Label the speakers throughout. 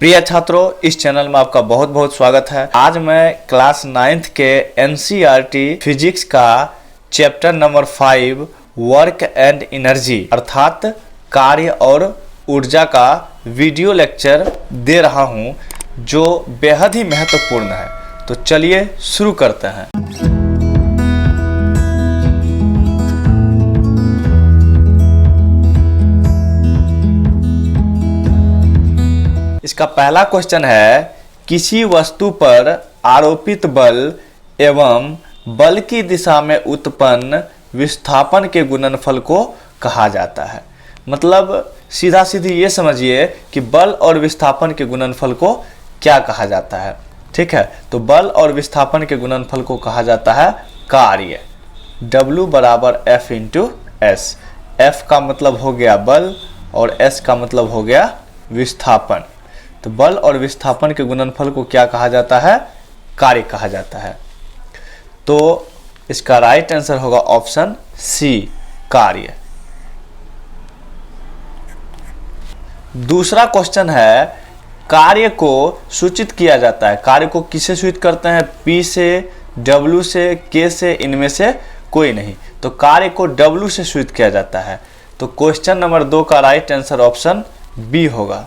Speaker 1: प्रिय छात्रों, इस चैनल में आपका बहुत बहुत स्वागत है। आज मैं क्लास 9th के एनसीईआरटी फिजिक्स का chapter number 5 work and energy अर्थात कार्य और ऊर्जा का वीडियो लेक्चर दे रहा हूं, जो बेहद ही महत्वपूर्ण है। तो चलिए शुरू करते हैं। इसका पहला क्वेश्चन है, किसी वस्तु पर आरोपित बल एवं बल की दिशा में उत्पन्न विस्थापन के गुणनफल को कहा जाता है। मतलब सीधा सीधी ये समझिए कि बल और विस्थापन के गुणनफल को क्या कहा जाता है। ठीक है, तो बल और विस्थापन के गुणनफल को कहा जाता है कार्य। W बराबर F इंटू एस। F का मतलब हो गया बल और S का मतलब हो गया विस्थापन। तो बल और विस्थापन के गुणनफल को क्या कहा जाता है? कार्य कहा जाता है। तो इसका राइट आंसर होगा ऑप्शन सी, कार्य। दूसरा क्वेश्चन है, कार्य को सूचित किया जाता है। कार्य को किससे सूचित करते हैं? P से, W से, K से, इनमें से कोई नहीं। तो कार्य को W से सूचित किया जाता है। तो क्वेश्चन नंबर 2 का राइट आंसर ऑप्शन बी होगा।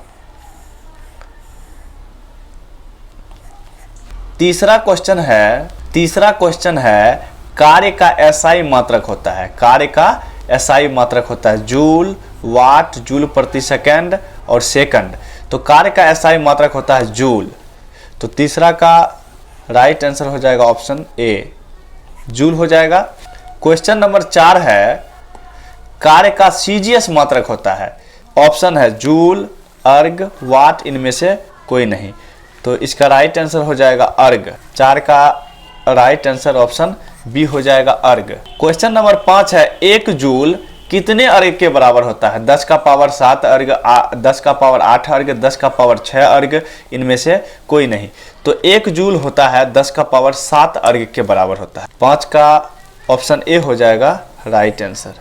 Speaker 1: तीसरा क्वेश्चन है, कार्य का एसआई मात्रक होता है। कार्य का एसआई मात्रक होता है जूल, वाट, जूल प्रति सेकंड और सेकंड। तो कार्य का एसआई मात्रक होता है जूल। तो तीसरा का राइट आंसर हो जाएगा ऑप्शन ए, जूल हो जाएगा। क्वेश्चन नंबर 4 है, कार्य का सीजीएस मात्रक होता है। ऑप्शन है जूल, अर्ग, वाट, इनमें से कोई नहीं। तो इसका राइट आंसर हो जाएगा अर्ग। 4 का राइट आंसर ऑप्शन बी हो जाएगा अर्ग। क्वेश्चन नंबर 5 है, 1 जूल कितने अर्ग के बराबर होता है? 10 का पावर 7 अर्ग, 10 का पावर 8 अर्ग, 10 का पावर 6 अर्ग, इनमें से कोई नहीं। तो 1 जूल होता है 10 का पावर 7 अर्ग के बराबर होता है। 5 का ऑप्शन ए हो जाएगा राइट आंसर।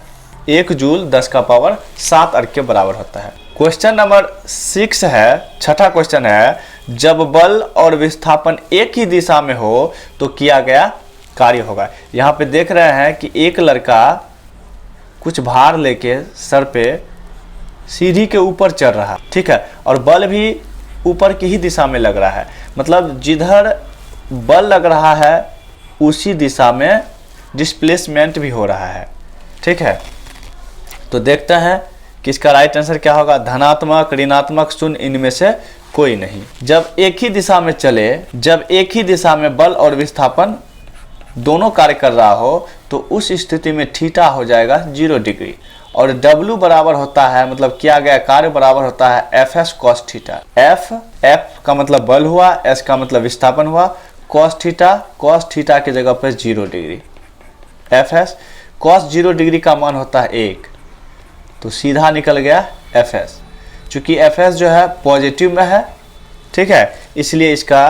Speaker 1: 1 जूल 10 का पावर 7 अर्ग के बराबर होता है। क्वेश्चन नंबर 6 है, छठा क्वेश्चन है, जब बल और विस्थापन एक ही दिशा में हो तो किया गया कार्य होगा। यहाँ पे देख रहे हैं कि एक लड़का कुछ भार लेके सर पे सीढ़ी के ऊपर चढ़ रहा है। ठीक है, और बल भी ऊपर की ही दिशा में लग रहा है। मतलब जिधर बल लग रहा है उसी दिशा में डिस्प्लेसमेंट भी हो रहा है। ठीक है, तो देखते हैं कि इसका राइट आंसर क्या होगा। धनात्मक, ऋणात्मक, शून्य, इनमें से कोई नहीं। जब एक ही दिशा में बल और विस्थापन दोनों कार्य कर रहा हो तो उस स्थिति में थीटा हो जाएगा 0 डिग्री। और W बराबर होता है, मतलब किया गया कार्य बराबर होता है FS cos थीटा। F का मतलब बल हुआ, S का मतलब विस्थापन हुआ, cos थीटा की जगह पर 0 डिग्री। FS cos 0 डिग्री का मान होता है 1, तो सीधा निकल गया FS। चूंकि FS जो है पॉजिटिव में है, ठीक है, इसलिए इसका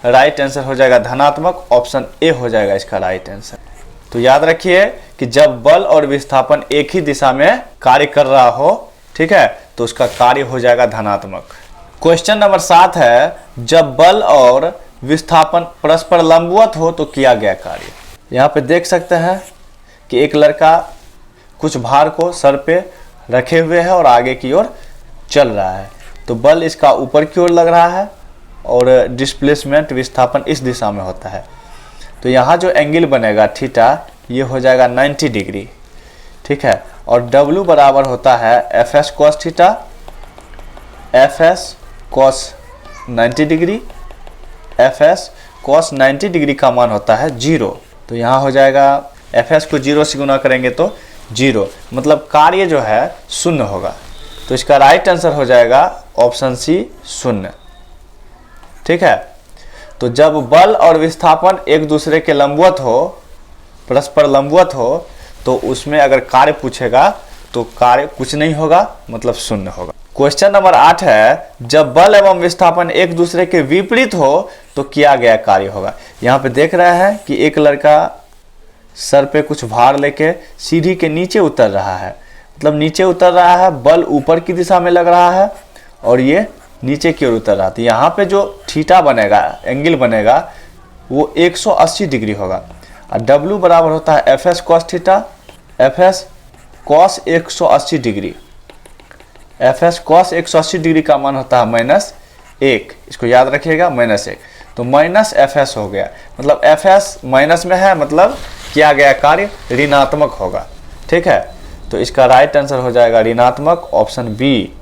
Speaker 1: राइट आंसर हो जाएगा धनात्मक। ऑप्शन ए हो जाएगा इसका राइट आंसर। तो याद रखिए कि जब बल और विस्थापन एक ही दिशा में कार्य कर रहा हो, ठीक है, तो उसका कार्य हो जाएगा धनात्मक। क्वेश्चन नंबर 7 है, जब बल और विस्थापन परस्पर लंबवत हो तो किया गया कार्य। यहाँ पे देख सकते हैं कि एक लड़का कुछ भार को सर पे रखे हुए है और आगे की ओर चल रहा है। तो बल इसका ऊपर की ओर लग रहा है और डिस्प्लेसमेंट, विस्थापन इस दिशा में होता है। तो यहाँ जो एंगल बनेगा थीटा, ये हो जाएगा 90 डिग्री। ठीक है, और W बराबर होता है FS cos theta, FS cos 90 degree, FS cos 90 degree का मान होता है 0। तो यहाँ हो जाएगा FS को 0 से गुना करेंगे तो 0, मतलब कार्य जो है शून्य होगा। तो इसका राइट आंसर हो जाएगा ऑप्शन सी, शून्य। ठीक है, तो जब बल और विस्थापन एक दूसरे के लंबवत हो, परस्पर लंबवत हो, तो उसमें अगर कार्य पूछेगा तो कार्य कुछ नहीं होगा, मतलब शून्य होगा। क्वेश्चन नंबर 8 है, जब बल एवं विस्थापन एक दूसरे के विपरीत हो तो किया गया कार्य होगा। यहाँ पे देख रहे हैं कि एक लड़का सर पे कुछ भार लेके सीढ़ी के नीचे उतर रहा है। मतलब नीचे उतर रहा है, बल ऊपर की दिशा में लग रहा है और ये नीचे की ओर उतर रहा था। यहाँ पे जो थीटा बनेगा, एंगल बनेगा, वो 180 डिग्री होगा। और W बराबर होता है FS cos theta, FS cos 180 degree. FS cos 180 degree का मान होता है -1, इसको याद रखिएगा, -1। तो -FS हो गया, मतलब FS माइनस में है, मतलब किया गया कार्य ऋणात्मक होगा। ठीक है, तो इसका राइट आंसर हो जाएगा ऋणात्मक, ऑप्शन बी।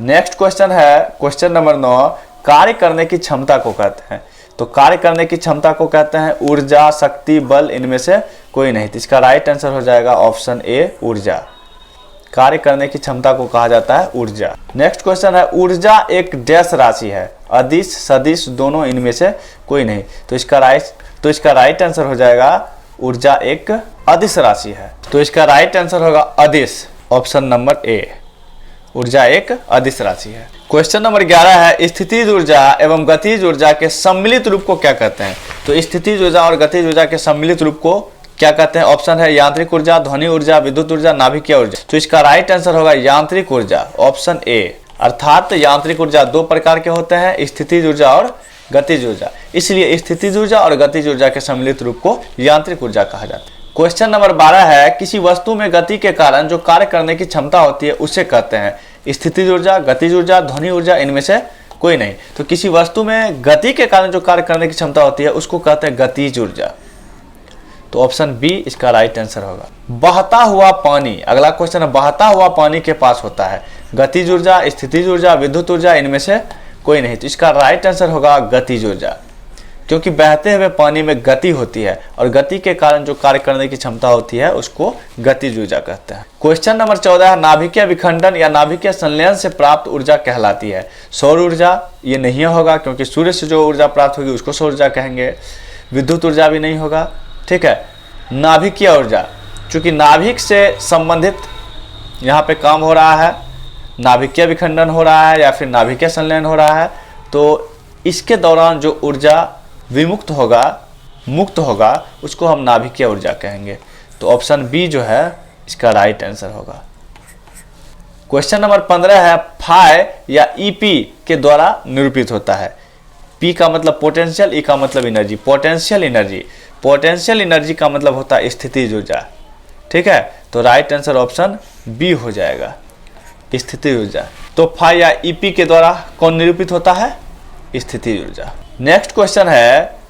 Speaker 1: नेक्स्ट क्वेश्चन है क्वेश्चन नंबर 9, कार्य करने की क्षमता को कहते हैं। तो कार्य करने की क्षमता को कहते हैं ऊर्जा, शक्ति, बल, इनमें से कोई नहीं। तो इसका राइट आंसर हो जाएगा ऑप्शन ए, ऊर्जा। कार्य करने की क्षमता को कहा जाता है ऊर्जा। नेक्स्ट क्वेश्चन है ऊर्जा एक डैश राशि है, अदिश, सदिश, दोनों, इनमें से कोई नहीं। तो इसका राइट आंसर हो जाएगा ऊर्जा एक अदिश राशि है। तो इसका राइट आंसर होगा अदिश, ऑप्शन नंबर ए, ऊर्जा एक अदिश राशि है। क्वेश्चन नंबर 11 है स्थितिज ऊर्जा एवं गतिज ऊर्जा के सम्मिलित रूप को क्या कहते हैं। तो स्थितिज ऊर्जा और गतिज ऊर्जा के सम्मिलित रूप को क्या कहते हैं। ऑप्शन है यांत्रिक ऊर्जा, ध्वनि ऊर्जा, विद्युत ऊर्जा, नाभिकीय ऊर्जा। तो इसका राइट आंसर होगा यांत्रिक ऊर्जा, ऑप्शन ए। अर्थात यांत्रिक ऊर्जा दो प्रकार के होते हैं, स्थितिज ऊर्जा और गतिज ऊर्जा। इसलिए स्थितिज ऊर्जा और गतिज ऊर्जा के सम्मिलित रूप को यांत्रिक ऊर्जा कहा जाता है। क्वेश्चन नंबर 12 है किसी वस्तु में गति के कारण जो कार्य करने की क्षमता होती है उसे कहते हैं स्थितिज ऊर्जा, गतिज ऊर्जा, ध्वनि ऊर्जा, इनमें से कोई नहीं। तो किसी वस्तु में गति के कारण जो कार्य करने की क्षमता होती है उसको कहते हैं गतिज ऊर्जा। तो ऑप्शन बी इसका राइट आंसर होगा। बहता हुआ पानी, अगला क्वेश्चन है बहता हुआ पानी के पास होता है गतिज ऊर्जा, स्थितिज ऊर्जा, विद्युत ऊर्जा, इनमें से कोई नहीं। तो इसका राइट आंसर होगा गतिज ऊर्जा, क्योंकि बहते हुए पानी में गति होती है और गति के कारण जो कार्य करने की क्षमता होती है उसको गतिज ऊर्जा कहते हैं। क्वेश्चन नंबर 14 है नाभिकीय विखंडन या नाभिकीय संलयन से प्राप्त ऊर्जा कहलाती है सौर ऊर्जा। ये नहीं होगा क्योंकि सूर्य से जो ऊर्जा प्राप्त होगी उसको सौर ऊर्जा कहेंगे। विद्युत ऊर्जा भी नहीं होगा। ठीक है, नाभिकीय ऊर्जा, चूंकि नाभिक से संबंधित यहाँ पे काम हो रहा है, नाभिकीय विखंडन हो रहा है या फिर नाभिकीय संलयन हो रहा है, तो इसके दौरान जो ऊर्जा विमुक्त होगा, मुक्त होगा, उसको हम नाभिकीय ऊर्जा कहेंगे। तो ऑप्शन बी जो है इसका राइट आंसर होगा। क्वेश्चन नंबर 15 है फाई या ईपी के द्वारा निरूपित होता है। पी का मतलब पोटेंशियल, ई का मतलब energy. Potential energy, potential energy का मतलब होता है स्थितिज ऊर्जा। ठीक है, तो राइट आंसर ऑप्शन बी हो जाएगा, स्थितिज ऊर्जा। तो फाई या ईपी के द्वारा कौन निरूपित होता है? स्थितिज ऊर्जा। नेक्स्ट क्वेश्चन है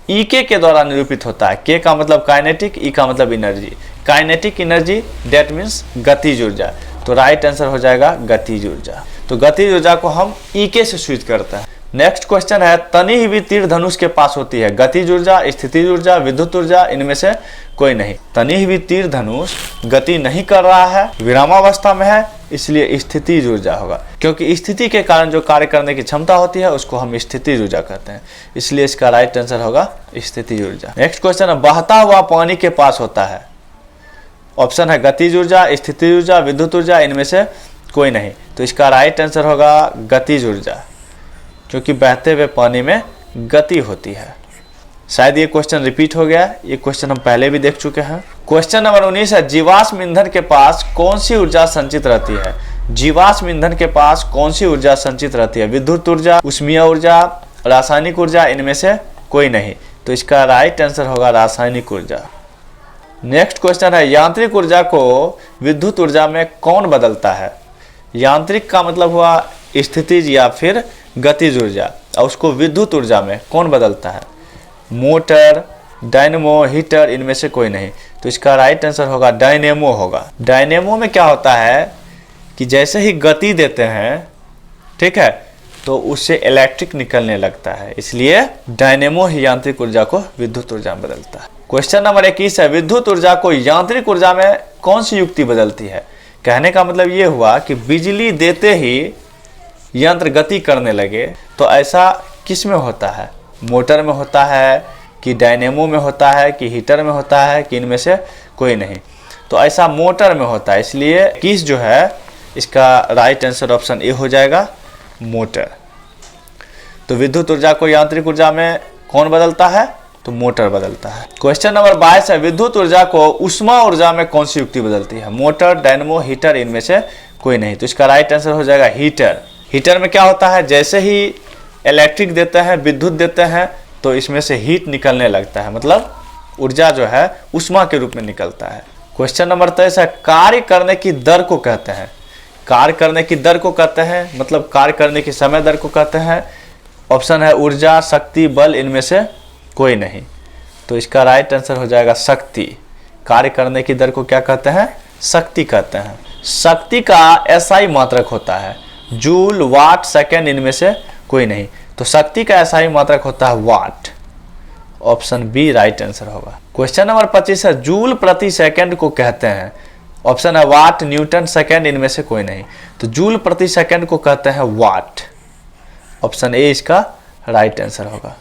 Speaker 1: ईके के द्वारा निरूपित होता है। के का मतलब काइनेटिक, ई का मतलब energy. Kinetic energy that means गतिज ऊर्जा। तो राइट आंसर हो जाएगा गतिज ऊर्जा। तो गतिज ऊर्जा को हम ईके से स्विच करते हैं। नेक्स्ट क्वेश्चन है तनी हुई तीर धनुष के पास होती है गतिज ऊर्जा, स्थितिज ऊर्जा, विद्युत ऊर्जा, इनमें से कोई नहीं। तनी हुई तीर धनुष गति नहीं कर रहा है, विरामावस्था में है, इसलिए स्थितिज ऊर्जा होगा, क्योंकि स्थिति के कारण जो कार्य करने की क्षमता होती है उसको हम स्थितिज ऊर्जा कहते हैं। इसलिए इसका राइट आंसर होगा स्थितिज ऊर्जा। नेक्स्ट क्वेश्चन है बहता हुआ पानी के पास होता है। ऑप्शन है गतिज ऊर्जा, स्थितिज ऊर्जा, विद्युत ऊर्जा, इनमें से कोई नहीं। तो इसका राइट आंसर होगा गतिज ऊर्जा, क्योंकि बहते हुए पानी में गति होती है। शायद ये क्वेश्चन रिपीट हो गया, ये क्वेश्चन हम पहले भी देख चुके हैं। क्वेश्चन नंबर 19 है जीवाश्म ईंधन के पास कौन सी ऊर्जा संचित रहती है। जीवाश्म ईंधन के पास कौन सी ऊर्जा संचित रहती है? विद्युत ऊर्जा, ऊष्मीय ऊर्जा, रासायनिक ऊर्जा, इनमें से कोई नहीं। तो इसका राइट आंसर होगा रासायनिक ऊर्जा। नेक्स्ट क्वेश्चन है यांत्रिक ऊर्जा को विद्युत ऊर्जा में कौन बदलता है? यांत्रिक का मतलब हुआ स्थितिज या फिर गतिज ऊर्जा, और उसको विद्युत ऊर्जा में कौन बदलता है? मोटर, डायनेमो, हीटर, इनमें से कोई नहीं। तो इसका राइट आंसर होगा डायनेमो होगा। डायनेमो में क्या होता है कि जैसे ही गति देते हैं, ठीक है, तो उससे इलेक्ट्रिक निकलने लगता है, इसलिए डायनेमो ही यांत्रिक ऊर्जा को विद्युत ऊर्जा में बदलता है। क्वेश्चन नंबर 21 है विद्युत ऊर्जा को यांत्रिक ऊर्जा में कौन सी युक्ति बदलती है? कहने का मतलब ये हुआ कि बिजली देते ही यंत्र गति करने लगे, तो ऐसा किस में होता है? मोटर में होता है कि डायनेमो में होता है कि हीटर में होता है कि इनमें से कोई नहीं? तो ऐसा मोटर में होता है, इसलिए किस जो है इसका राइट आंसर ऑप्शन ए हो जाएगा, मोटर। तो विद्युत ऊर्जा को यांत्रिक ऊर्जा में कौन बदलता है? तो मोटर बदलता है। क्वेश्चन नंबर 22 है विद्युत ऊर्जा को ऊष्मा ऊर्जा में कौन सी युक्ति बदलती है? मोटर, डायनेमो, हीटर, इनमें से कोई नहीं। तो इसका राइट आंसर हो जाएगा हीटर। हीटर में क्या होता है, जैसे ही इलेक्ट्रिक देते हैं, विद्युत देते हैं, तो इसमें से हीट निकलने लगता है, मतलब ऊर्जा जो है ऊष्मा के रूप में निकलता है। क्वेश्चन नंबर 23 है, कार्य करने की दर को कहते हैं। कार्य करने की दर को कहते हैं, मतलब कार्य करने की समय दर को कहते हैं। ऑप्शन है ऊर्जा, शक्ति, बल, इनमें से कोई नहीं। तो इसका राइट आंसर हो जाएगा शक्ति। कार्य करने की दर को क्या कहते हैं, शक्ति कहते हैं। शक्ति का एसआई मात्रक होता है, जूल, वाट, सेकेंड, इनमें से कोई नहीं। तो शक्ति का एसआई मात्रक होता है वाट। ऑप्शन बी राइट आंसर होगा। क्वेश्चन नंबर 25 है, जूल प्रति सेकंड को कहते हैं। ऑप्शन है वाट, न्यूटन, सेकंड, इनमें से कोई नहीं। तो जूल प्रति सेकंड को कहते हैं वाट। ऑप्शन ए इसका राइट आंसर होगा।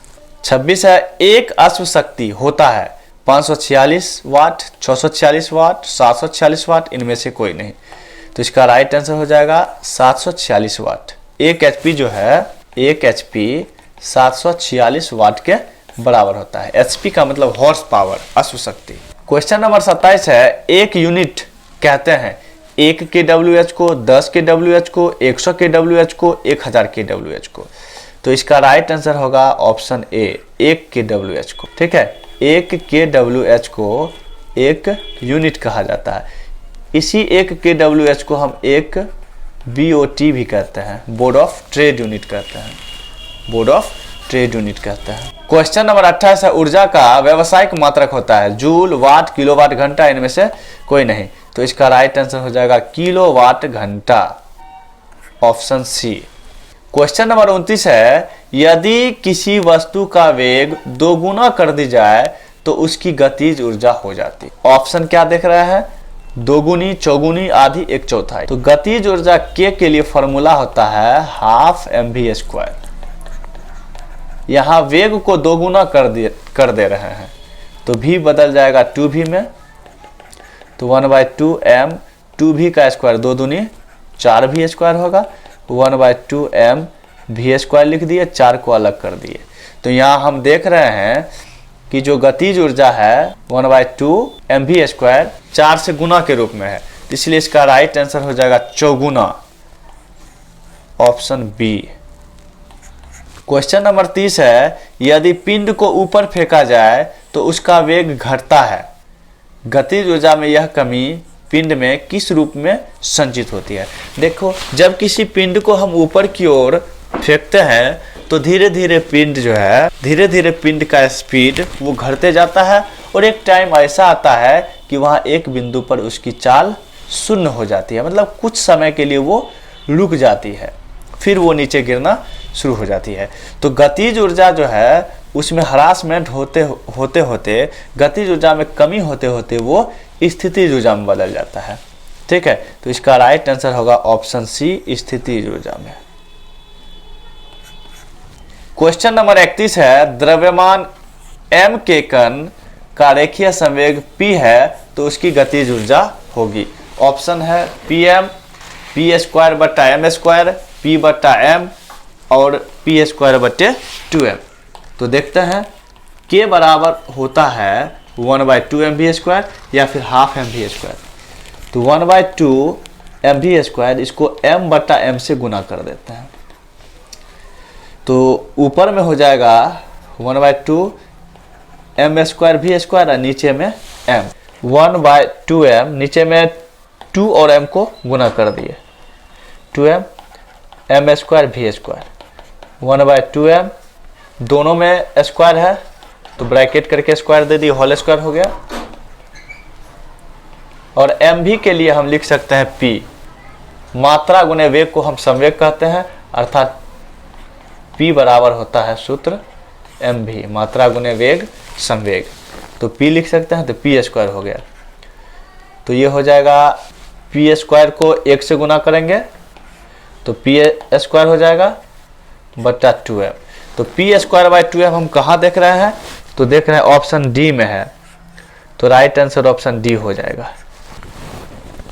Speaker 1: 26 है, एक अश्व शक्ति होता है 546 वाट, 646 वाट, 746 वाट, इनमें से कोई नहीं। तो इसका राइट आंसर हो जाएगा 746 वाट। एक एचपी जो है, एक एचपी 746 वाट के बराबर होता है। एचपी का मतलब हॉर्स पावर, अश्व शक्ति। क्वेश्चन नंबर 27 है, एक यूनिट कहते हैं 1 kWh को, 10 kWh को, 100 kWh को, 1000 kWh को। तो इसका राइट आंसर होगा ऑप्शन ए, 1 kWh को। ठीक है, 1 kWh को एक यूनिट कहा जाता है। इसी 1 kWh को हम एक BOT भी कहते हैं, बोर्ड ऑफ ट्रेड यूनिट कहते हैं, बोर्ड ऑफ ट्रेड यूनिट कहते हैं। क्वेश्चन नंबर 28 है, ऊर्जा का व्यावसायिक मात्रक होता है जूल, वाट, किलोवाट, घंटा, इनमें से कोई नहीं। तो इसका राइट आंसर हो जाएगा किलोवाट घंटा। Option C. क्वेश्चन नंबर 29 है, यदि किसी वस्तु का वेग 2 गुना कर दी जाए तो उसकी गतिज ऊर्जा हो जाती। ऑप्शन क्या देख रहे हैं, 2 गुनी, चौगुनी, आधी, 1/4। तो गतिज ऊर्जा के लिए फॉर्मूला होता है ½ mv²। यहाँ वेग को 2 गुना कर दे रहे हैं, तो v बदल जाएगा 2v में। तो 1/2 m, 2v का स्क्वायर 2 दूनी 4v² होगा। 1/2 m v² लिख दिए, 4 को अलग कर दिए। तो यहाँ हम देख रहे हैं कि जो गतिज ऊर्जा है 1/2 mv², 4 से गुना के रूप में है, इसलिए इसका राइट आंसर हो जाएगा 4 ऑप्शन बी। क्वेश्चन नंबर 30 है, यदि पिंड को ऊपर फेंका जाए तो उसका वेग घटता है। गतिज ऊर्जा में यह कमी पिंड में किस रूप में संचित होती है। देखो, जब किसी पिंड को हम ऊपर की ओर फेंकते हैं तो धीरे धीरे पिंड जो है, धीरे धीरे पिंड का स्पीड वो घटते जाता है, और एक टाइम ऐसा आता है कि वहाँ एक बिंदु पर उसकी चाल शून्य हो जाती है, मतलब कुछ समय के लिए वो रुक जाती है, फिर वो नीचे गिरना शुरू हो जाती है। तो गतिज ऊर्जा जो है उसमें हरासमेंट होते होते गतिज ऊर्जा में कमी होते होते वो स्थितिज ऊर्जा में बदल जाता है। ठीक है, तो इसका राइट आंसर होगा ऑप्शन सी, स्थितिज ऊर्जा में। क्वेश्चन नंबर 31 है, द्रव्यमान m के कण का रेखीय संवेग p है तो उसकी गतिज ऊर्जा होगी। ऑप्शन है pm, p²/m², p/m और p²/2m। तो देखते हैं k बराबर होता है 1/2 mv² या फिर ½ mv²। तो 1/2 mv², इसको m/m से गुना कर देते हैं, तो ऊपर में हो जाएगा 1/2 m² v² और नीचे में m। 1/2m, नीचे में 2 और m को गुना कर दिए, 2m m² v²। 1/2m, दोनों में स्क्वायर है तो ब्रैकेट करके स्क्वायर दे दिए, होल स्क्वायर हो गया। और mv के लिए हम लिख सकते हैं p, मात्रा गुने वेग को हम संवेग कहते हैं, अर्थात p बराबर होता है सूत्र mv, मात्रा गुने वेग संवेग। तो p लिख सकते हैं, तो p² हो गया। तो ये हो जाएगा p² को 1 से गुना करेंगे तो p² हो जाएगा बटा 2m। तो p²/2m हम कहाँ देख रहे हैं, तो देख रहे हैं ऑप्शन डी में है, तो राइट आंसर ऑप्शन डी हो जाएगा।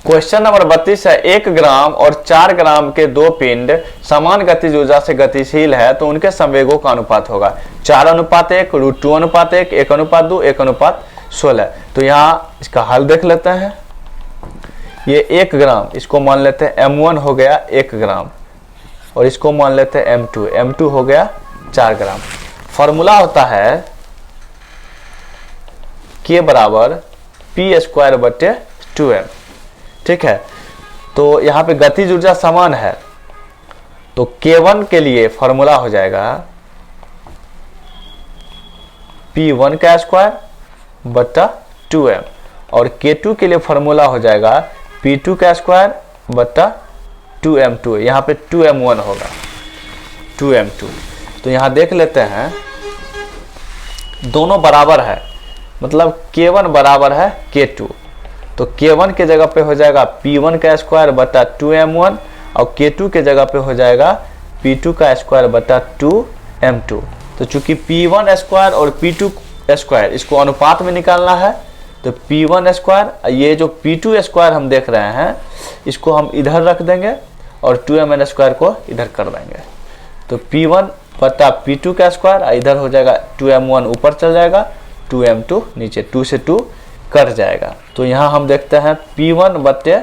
Speaker 1: क्वेश्चन नंबर 32 है, 1 ग्राम और 4 ग्राम के 2 पिंड समान गतिज ऊर्जा से गतिशील है तो उनके संवेगों का अनुपात होगा 4:1, √2:1, 1:2, 1:16। तो यहाँ इसका हल देख लेते हैं। ये 1 ग्राम, इसको मान लेते हैं m1 हो गया 1 ग्राम, और इसको मान लेते हैं m2। m2 हो गया 4 ग्राम। फॉर्मूला होता है K बराबर p² बटे 2m। ठीक है, तो यहाँ पे गतिज ऊर्जा समान है, तो K1 के लिए फॉर्मूला हो जाएगा p1 का स्क्वायर बटा 2m, और K2 के लिए फॉर्मूला हो जाएगा p2 का स्क्वायर बटा 2m2। यहाँ पे 2m1 होगा, 2m2। तो यहाँ देख लेते हैं दोनों बराबर है, मतलब K1 बराबर है K2, तो K1 के जगह पे हो जाएगा p1 का स्क्वायर बटा 2m1, और K2 के जगह पे हो जाएगा p2 का स्क्वायर बटा 2m2। तो चूंकि p1 स्क्वायर और p2 स्क्वायर इसको अनुपात में निकालना है, तो p1 स्क्वायर, ये जो p2 स्क्वायर हम देख रहे हैं इसको हम इधर रख देंगे और 2mn स्क्वायर को इधर कर देंगे, तो p1 बटा p2 का स्क्वायर, इधर हो जाएगा 2m1 ऊपर चल जाएगा, 2m2 नीचे, 2 से 2 कट जाएगा। तो यहाँ हम देखते हैं p1 बटे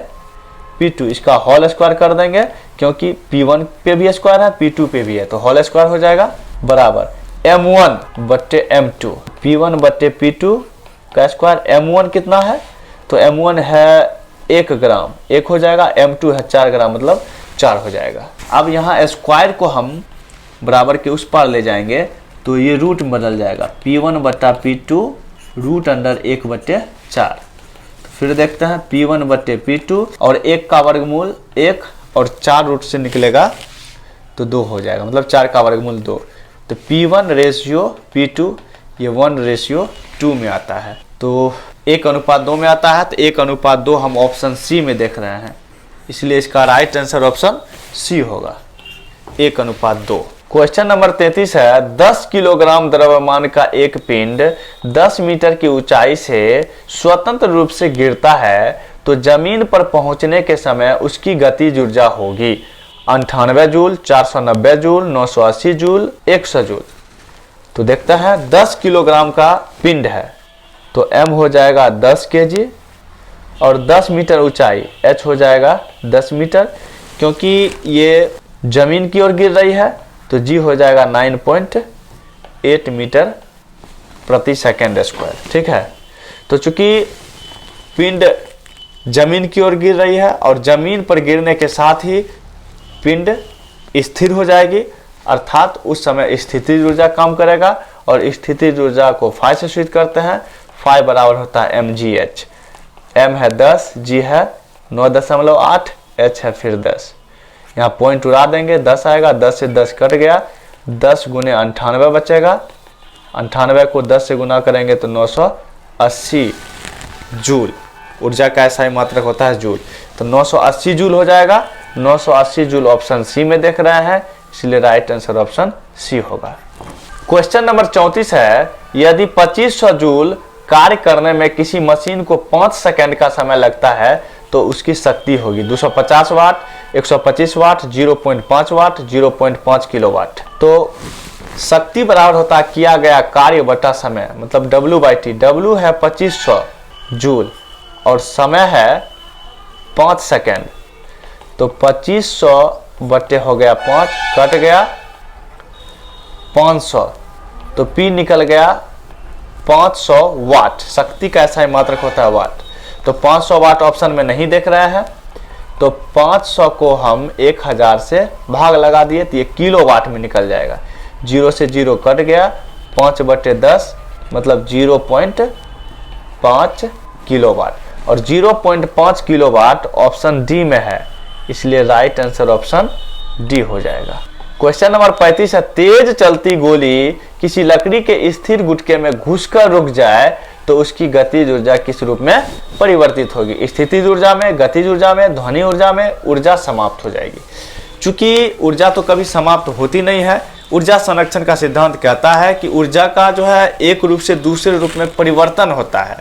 Speaker 1: p2, इसका होल स्क्वायर कर देंगे क्योंकि p1 पे भी स्क्वायर है p2 पे भी है, तो होल स्क्वायर हो जाएगा बराबर m1 बटे m2। p1 बटे p2 का स्क्वायर, m1 कितना है, तो m1 है 1 ग्राम, 1 हो जाएगा, m2 है 4 ग्राम, मतलब 4 हो जाएगा। अब यहाँ स्क्वायर को हम बराबर के उस पार ले जाएंगे तो ये रूट बदल जाएगा, p1 बटा p2 रूट अंडर 1 बटे 4। तो फिर देखते हैं p1 बटे p2, और 1 का वर्गमूल 1 और 4 रूट से निकलेगा तो 2 हो जाएगा, मतलब 4 का वर्गमूल 2। तो p1 रेशियो p2 ये 1:2 में आता है, तो 1:2 में आता है, तो 1:2 हम ऑप्शन सी में देख रहे हैं, इसलिए इसका राइट आंसर ऑप्शन सी होगा, 1:2। क्वेश्चन नंबर 33 है, 10 किलोग्राम द्रव्यमान का एक पिंड 10 मीटर की ऊंचाई से स्वतंत्र रूप से गिरता है, तो जमीन पर पहुंचने के समय उसकी गतिज ऊर्जा होगी 98 जूल, 490 जूल, 980 जूल, 100 जूल। तो देखते हैं 10 किलोग्राम का पिंड है, तो m हो जाएगा 10 kg, और 10 मीटर ऊंचाई h हो जाएगा 10 मीटर, क्योंकि ये जमीन की ओर गिर रही है, तो g हो जाएगा 9.8 मीटर प्रति सेकेंड स्क्वायर। ठीक है, तो चूंकि पिंड जमीन की ओर गिर रही है और जमीन पर गिरने के साथ ही पिंड स्थिर हो जाएगी, अर्थात उस समय स्थितिज ऊर्जा काम करेगा, और स्थितिज ऊर्जा को फाई से सूचित करते हैं। फाई बराबर होता है mgh, m है 10, g है 9.8, h है फिर 10। यहाँ पॉइंट उड़ा देंगे, 10 आएगा, 10 से 10 कट गया, 10 गुने 98 बचेगा, 98 को 10 से गुना करेंगे तो 980 जूल। ऊर्जा का ऐसा ही मात्रक होता है जूल, तो 980 जूल हो जाएगा। 980 जूल ऑप्शन सी में देख रहे हैं, इसलिए राइट आंसर ऑप्शन सी होगा। क्वेश्चन नंबर 34 है, यदि 2500 जूल कार्य करने में किसी मशीन को 5 सेकंड का समय लगता है तो उसकी शक्ति होगी 250 वाट, 125 वाट, 0.5 वाट, 0.5 किलोवाट। तो शक्ति बराबर होता है किया गया कार्य बटा समय, मतलब W/T। W है 2500 जूल और समय है 5 सेकंड, तो 2500 बटे हो गया 5, कट गया 500, तो P निकल गया 500 वाट। शक्ति का ऐसा ही मात्रक होता है वाट, तो 500 वाट ऑप्शन में नहीं देख रहे हैं, तो 500 को हम 1000 से भाग लगा दिए तो ये किलो वाट में निकल जाएगा। 0 से 0 कट गया, 5/10 मतलब 0.5 किलोवाट, और 0.5 किलोवाट ऑप्शन डी में है, इसलिए राइट आंसर ऑप्शन डी हो जाएगा। क्वेश्चन नंबर 35 है, तेज चलती गोली किसी लकड़ी के स्थिर गुटके में घुसकर रुक जाए तो उसकी गतिज ऊर्जा किस रूप में परिवर्तित होगी? स्थितिज ऊर्जा में, गतिज ऊर्जा में, ध्वनि ऊर्जा में, ऊर्जा समाप्त हो जाएगी। चूंकि ऊर्जा तो कभी समाप्त होती नहीं है, ऊर्जा संरक्षण का सिद्धांत कहता है कि ऊर्जा का जो है एक रूप से दूसरे रूप में परिवर्तन होता है,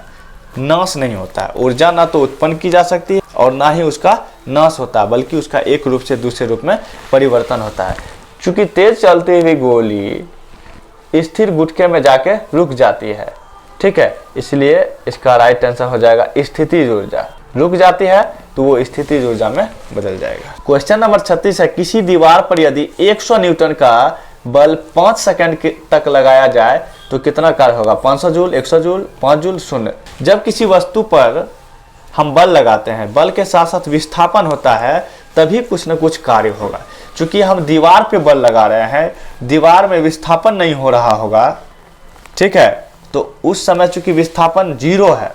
Speaker 1: नाश नहीं होता है। ऊर्जा ना तो उत्पन्न की जा सकती है और ना ही उसका नाश होता है, बल्कि उसका एक रूप से दूसरे रूप में परिवर्तन होता है। चूंकि तेज चलती हुई गोली स्थिर गुटके में जाके रुक जाती है, ठीक है, इसलिए इसका राइट आंसर हो जाएगा स्थितिज ऊर्जा। रुक जाती है तो वो स्थितिज ऊर्जा में बदल जाएगा। क्वेश्चन नंबर 36 है, किसी दीवार पर यदि 100 न्यूटन का बल 5 सेकंड तक लगाया जाए तो कितना कार्य होगा? 500 जूल, 100 जूल, 5 जूल, 0। जब किसी वस्तु पर हम बल लगाते हैं, बल के साथ साथ विस्थापन होता है, तभी कुछ न कुछ कार्य होगा। चूंकि हम दीवार पे बल लगा रहे हैं, दीवार में विस्थापन नहीं हो रहा होगा, ठीक है, तो उस समय चूंकि विस्थापन 0 है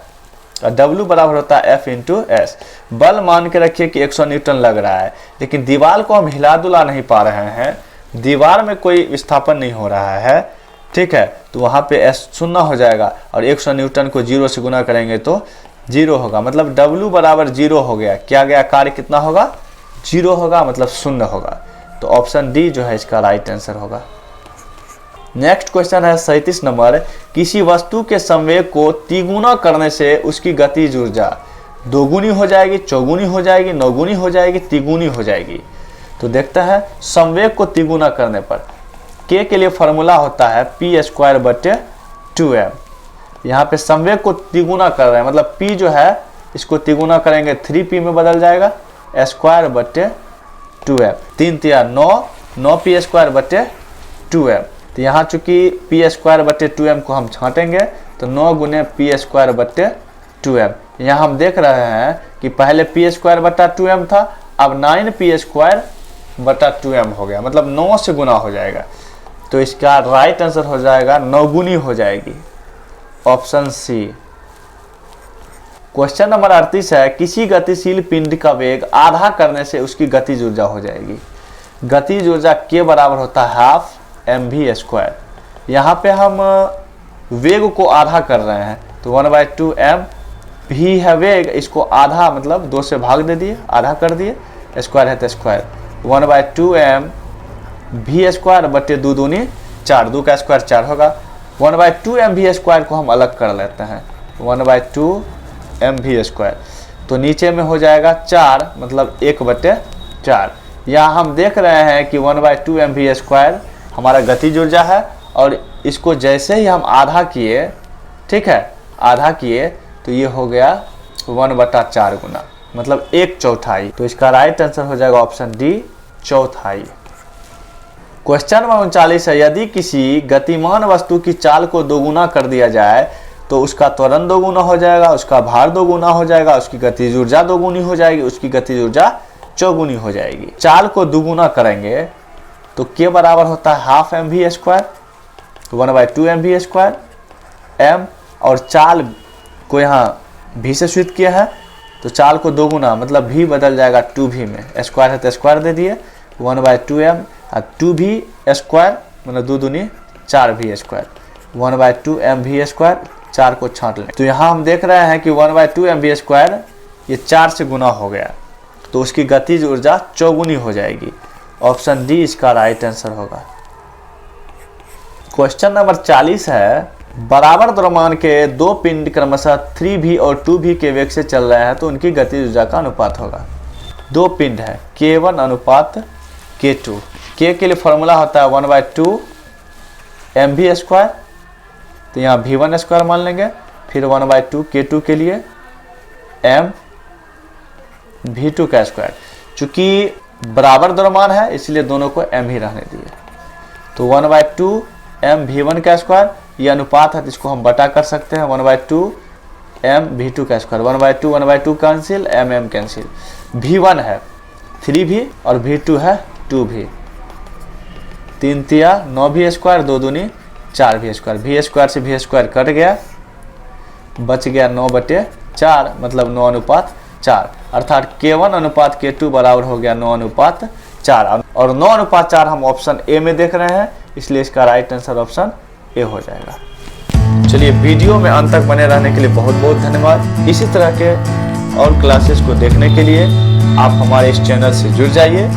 Speaker 1: और W बराबर होता है F इंटू एस। बल मान के रखिए कि 100 न्यूटन लग रहा है, लेकिन दीवार को हम हिला डुला नहीं पा रहे हैं, दीवार में कोई विस्थापन नहीं हो रहा है, ठीक है, तो वहाँ पे S 0 हो जाएगा और 100 न्यूटन को 0 से गुना करेंगे तो 0 होगा, मतलब W बराबर 0 हो गया। क्या गया? कार्य कितना होगा? 0 होगा, मतलब 0 होगा। तो ऑप्शन डी जो है इसका राइट आंसर होगा। नेक्स्ट क्वेश्चन है 37 नंबर, किसी वस्तु के संवेग को तिगुना करने से उसकी गतिज ऊर्जा दोगुनी हो जाएगी, चौगुनी हो जाएगी, नौगुनी हो जाएगी, तिगुनी हो जाएगी। तो देखते हैं, संवेग को तिगुना करने पर के लिए फॉर्मूला होता है p²/2m। यहाँ पे संवेग को तिगुना कर रहे हैं, मतलब p जो है इसको तिगुना करेंगे 3p में बदल जाएगा, a²/2m। 3 × 9, 9p²/2m। तो यहाँ चूंकि p²/2m को हम छांटेंगे तो 9 × p²/2m। यहाँ हम देख रहे हैं कि पहले p²/2m था, अब 9p²/2m हो गया, मतलब 9 से गुना हो जाएगा। तो इसका राइट आंसर हो जाएगा 9 गुनी हो जाएगी, ऑप्शन सी। क्वेश्चन नंबर 38 है, किसी गतिशील पिंड का वेग आधा करने से उसकी गतिज ऊर्जा हो जाएगी। गतिज ऊर्जा के बराबर होता है हाफ mv²। यहाँ पे हम वेग को आधा कर रहे हैं, तो 1/2 m भी है वेग, इसको आधा मतलब 2 से भाग दे दिए, आधा कर दिए, स्क्वायर है तो स्क्वायर, 1/2 m v² 2 दूनी 4, 2 का स्क्वायर 4 होगा। 1/2 m v² को हम अलग कर लेते हैं, 1/2 m v², तो नीचे में हो जाएगा 4, मतलब 1/4। यहाँ हम देख रहे हैं कि 1/2 m v² हमारा गतिज ऊर्जा है, और इसको जैसे ही हम आधा किए, ठीक है, आधा किए तो ये हो गया 1/4 गुना, मतलब 1/4। तो इसका राइट आंसर हो जाएगा ऑप्शन डी, 1/4। क्वेश्चन नंबर 39 है, यदि किसी गतिमान वस्तु की चाल को दोगुना कर दिया जाए तो उसका त्वरण दोगुना हो जाएगा, उसका भार दोगुना हो जाएगा, उसकी गतिज ऊर्जा दोगुनी हो जाएगी, उसकी गतिज ऊर्जा चौगुनी हो जाएगी। चाल को दोगुना करेंगे तो के बराबर होता है हाफ mv², 1/2 mv², m, और चाल को यहाँ v से सूचित किया है, तो चाल को दोगुना मतलब v बदल जाएगा 2v में, स्क्वायर है तो स्क्वायर दे दिए, 1/2 m और 2v² मतलब 2 दूनी 4v², 1/2 mv², 4 को छांट लें। तो यहाँ हम देख रहे हैं कि 1/2 mv² ये 4 से गुना हो गया, तो उसकी गतिज ऊर्जा चौगुनी हो जाएगी, ऑप्शन डी इसका राइट आंसर होगा। क्वेश्चन नंबर 40 है, बराबर द्रव्यमान के दो पिंड क्रमशः 3v और 2v के वेग से चल रहे हैं तो उनकी गतिज ऊर्जा का अनुपात होगा। दो पिंड है, k1 अनुपात k2। के लिए फॉर्मूला होता है 1/2 mv², तो यहाँ v1² मान लेंगे, फिर 1/2 k2 के लिए m v2²। चूंकि बराबर द्रव्यमान है इसलिए दोनों को m ही रहने दिए, तो 1/2 m v1², ये अनुपात है तो इसको हम बटा कर सकते हैं, 1/2 m v2², 1/2 cancel, m cancel, v1 है 3v और v2 है 2v, 3 × 9v², 2 दूनी 4v², v² से v² कट गया, बच गया 9/4, मतलब 9:4, अर्थात k1 अनुपात k2 बराबर हो गया 9:4, और 9:4 हम ऑप्शन ए में देख रहे हैं, इसलिए इसका राइट आंसर ऑप्शन ए हो जाएगा। चलिए, वीडियो में अंत तक बने रहने के लिए बहुत बहुत धन्यवाद। इसी तरह के और क्लासेस को देखने के लिए आप हमारे इस चैनल से जुड़ जाइए।